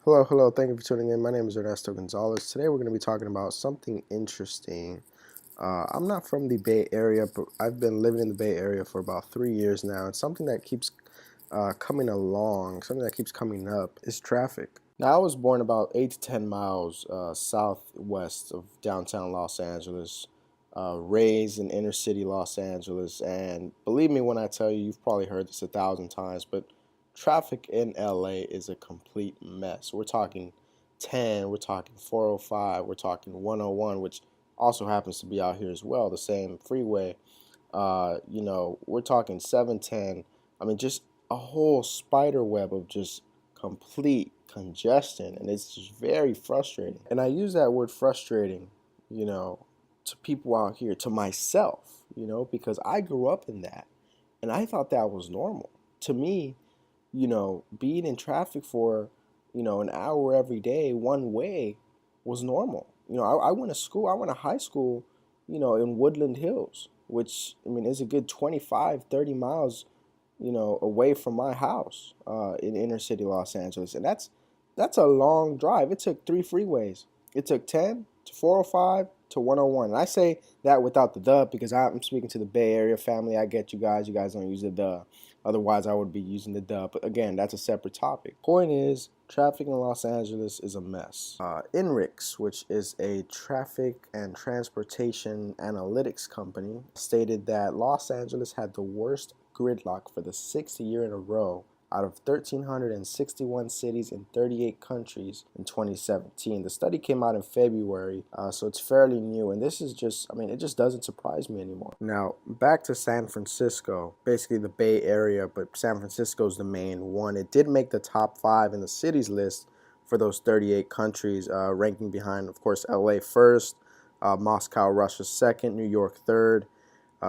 Hello, hello. Thank you for tuning in. My name is Ernesto Gonzalez. Today we're going to be talking about something interesting. I'm not from the Bay Area, but I've been living in the Bay Area for about 3 years now. And something that keeps coming along, something that keeps coming up is traffic. Now, I was born about 8 to 10 miles southwest of downtown Los Angeles, raised in inner city Los Angeles. And believe me when I tell you, you've probably heard this 1,000 times, but traffic in LA is a complete mess. We're talking 10, we're talking 405, we're talking 101, which also happens to be out here as well, the same freeway. We're talking 710. I mean, just a whole spider web of just complete congestion, and it's just very frustrating. And I use that word frustrating, you know, to people out here, to myself, because I grew up in that, and I thought that was normal. To me, being in traffic for, an hour every day one way was normal. I went to school, I went to high school, in Woodland Hills, which, I mean, is a good 25, 30 miles, away from my house in inner city Los Angeles. And that's a long drive. It took three freeways. It took 10 to 405 to 101. And I say that without the because I'm speaking to the Bay Area family. I get you guys. You guys don't use the. Otherwise, I would be using the But again, that's a separate topic. Point is, traffic in Los Angeles is a mess. INRIX, which is a traffic and transportation analytics company, stated that Los Angeles had the worst gridlock for the sixth year in a row out of 1,361 cities in 38 countries in 2017. The study came out in February, so it's fairly new, and this is just, I mean, it just doesn't surprise me anymore. Now, back to San Francisco, basically the Bay Area, but San Francisco is the main one. It did make the top 5 in the cities list for those 38 countries, ranking behind, of course, LA first, Moscow, Russia second, New York third,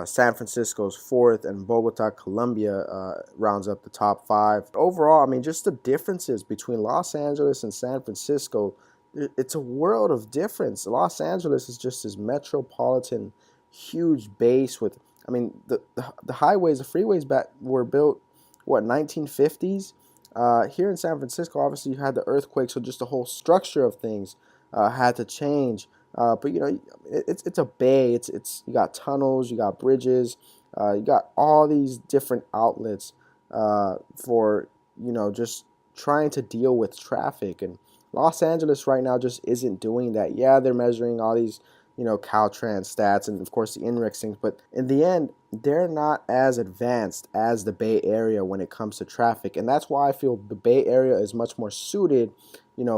San Francisco's fourth, and Bogota, Colombia rounds up the top 5. Overall, I mean, just the differences between Los Angeles and San Francisco, it's a world of difference. Los Angeles is just this metropolitan, huge base with, I mean, the highways, the freeways were built, what, 1950s? Here in San Francisco, obviously, you had the earthquake, so just the whole structure of things had to change. But it's a bay. It's you got tunnels, you got bridges, you got all these different outlets for just trying to deal with traffic. And Los Angeles right now just isn't doing that. Yeah, they're measuring all these Caltrans stats and of course the INRIX things, but in the end, they're not as advanced as the Bay Area when it comes to traffic, and that's why I feel the Bay Area is much more suited,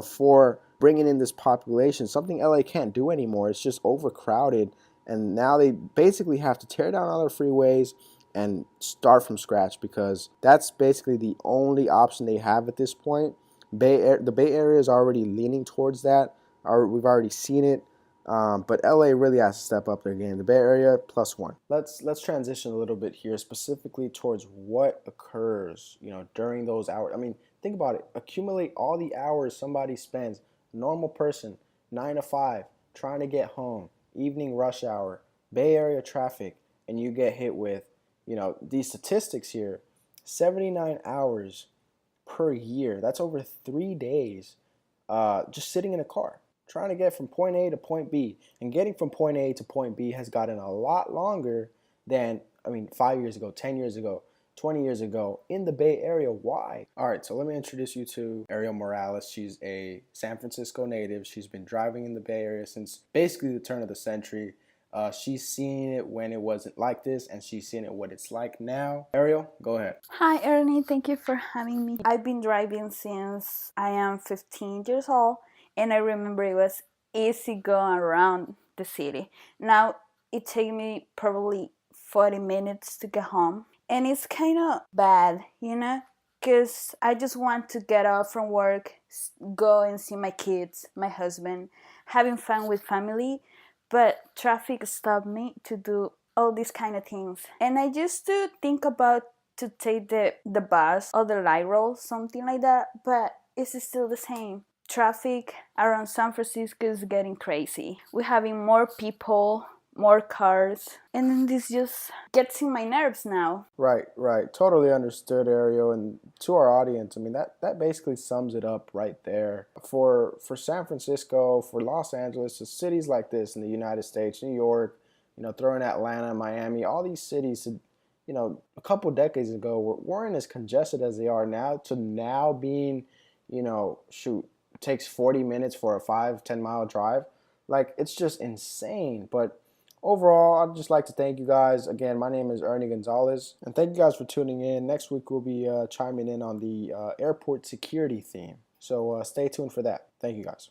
for bringing in this population, something LA can't do anymore. It's just overcrowded, and now they basically have to tear down all their freeways and start from scratch because that's basically the only option they have at this point. The Bay Area is already leaning towards that. We've already seen it. But LA really has to step up their game. The Bay Area +1. Let's transition a little bit here, specifically towards what occurs, during those hours. I mean, think about it. Accumulate all the hours somebody spends, normal person, 9 to 5, trying to get home, evening rush hour, Bay Area traffic, and you get hit with, these statistics here, 79 hours per year. That's over 3 days, just sitting in a car trying to get from point A to point B. And getting from point A to point B has gotten a lot longer than, 5 years ago, 10 years ago, 20 years ago in the Bay Area. Why? All right, so let me introduce you to Ariel Morales. She's a San Francisco native. She's been driving in the Bay Area since basically the turn of the century. She's seen it when it wasn't like this, and she's seen it what it's like now. Ariel, go ahead. Hi, Ernie. Thank you for having me. I've been driving since I am 15 years old, and I remember it was easy going around the city. Now it takes me probably 40 minutes to get home, and it's kind of bad, because I just want to get off from work, go and see my kids, my husband, having fun with family, but traffic stopped me to do all these kind of things. And I used to think about to take the bus or the light rail, something like that, but it's still the same. Traffic around San Francisco is getting crazy. We're having more people, more cars, and then this just gets in my nerves now. Right, right. Totally understood, Ariel. And to our audience, I mean that basically sums it up right there. For San Francisco, for Los Angeles, the cities like this in the United States, New York, throw in Atlanta, Miami, all these cities, a couple decades ago weren't as congested as they are now. To now being, shoot, takes 40 minutes for a 5-10 mile drive. Like, it's just insane. But overall, I'd just like to thank you guys. Again, my name is Ernie Gonzalez, and thank you guys for tuning in. Next week, we'll be chiming in on the airport security theme. So stay tuned for that. Thank you guys.